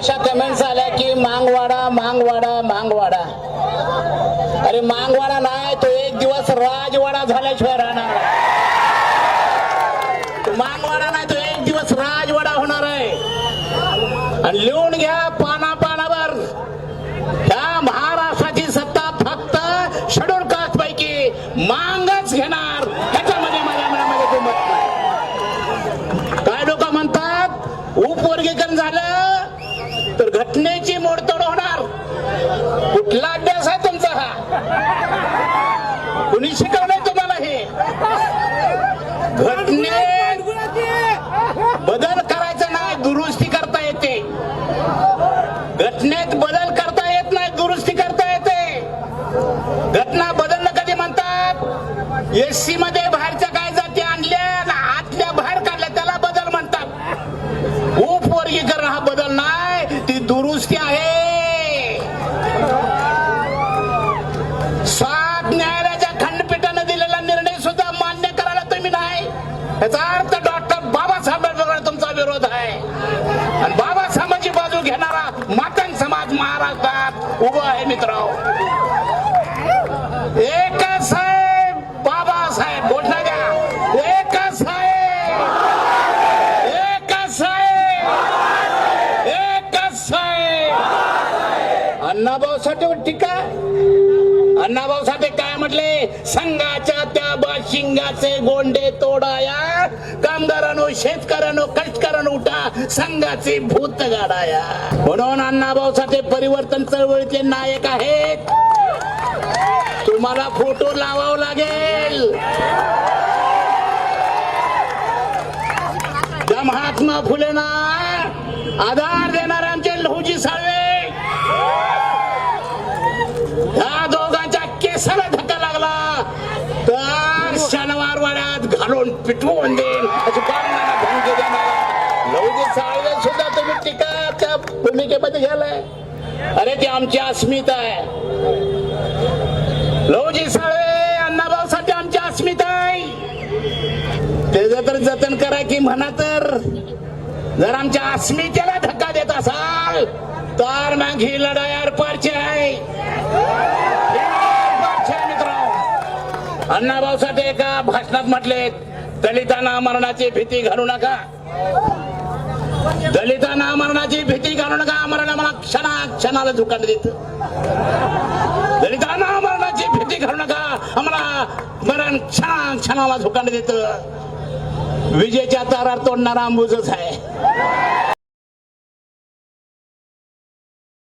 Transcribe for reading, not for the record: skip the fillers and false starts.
अशा कमेंट्स आल्या की मांगवाडा मांगवाडा मांगवाडा. अरे मांगवाडा नाही, तो एक दिवस राजवाडा झाल्याशिवाय राहणार नाही. मांगवाडा नाही, तो एक दिवस राजवाडा होणार आहे. आणि लिहून घ्या पाना पानावर, ह्या महाराष्ट्राची सत्ता फक्त शेड्यूल कास्ट पैकी मांगच घेणार. ह्याच्यामध्ये माझ्या मनामध्ये दुमत नाही. काय लोक म्हणतात उपवर्गीकरण झालं तर घटनेची मोडतोड होणार. कुठला अभ्यास आहे तुमचा हा? कुणी शिकवलंय तुम्हाला हे? घटनेत बदल करायचा नाही, दुरुस्ती करता येते. घटनेत बदल करता येत नाही, दुरुस्ती करता येते. घटना बदलणं कधी म्हणतात? एससी मध्ये बाहेरच्या काय जाती आणल्या आतल्या बाहेर काढल्या त्याला बदल म्हणतात. उपवर्गीकरण हा बदल नाही, ती दुरुस्ती आहे. 7 न्यायालयाच्या खंडपीठाने दिलेला निर्णय सुद्धा मान्य करायला तुम्ही नाही. याचा अर्थ डॉक्टर बाबासाहेब आंबेडकर तुमचा विरोध आहे. आणि बाबासाहेबांची बाजू घेणारा मातंग समाज महाराष्ट्रात उभा आहे. मित्रांनो, एकच साहेब बाबासाहेब घोषणा द्या. एकच साहेब, एकच साहेब, एकच साहेब. अण्णाभाऊ साठे टीका. अण्णाभाऊ साठे काय म्हटले? संघाच्या त्या शिंगाचे गोंडे तोडाया, कामगारांनो शेतकऱ्यांनो कष्टकऱ्यांनो उठा, संघाचे भूत गाडाया. म्हणून अण्णाभाऊ साठे परिवर्तन चळवळीचे नायक आहेत. तुम्हाला फोटो लावावं लागेल. त्या महात्मा फुलेंना आधार देणारे आमचे लहुजी साळवे, ह्या दोघांच्या केसाला धक्का लागला तर शनिवार वाड्यात घालून पिटवून देईल अशी कामाला धमकी देणार. लहुजी साळवे सुद्धा तुम्ही टीकाच्या भूमिकेमध्ये गेलाय. अरे ती आमची अस्मिता आहे. लहुजी साळवे अण्णाभाऊ साठे आमची अस्मिता आहे. त्याचं तर जतन करा की म्हणा. तर जर आमच्या अस्मितेला धक्का देत असाल तर मग ही लढाई आरपारची आहे. मित्रांनो, अण्णाभाऊ साठे एका भाषणात म्हटले, दलितांना मरणाची भीती घालू नका. दलितांना मरणाची भीती घालू नका. मरण मला क्षणाला धुकान देत. दलितांना मरणाची भीती घालू नका. आम्हाला मरण क्षणाला धुकान देत. विजेच्या तारार तोडणारा अंबुजच आहे.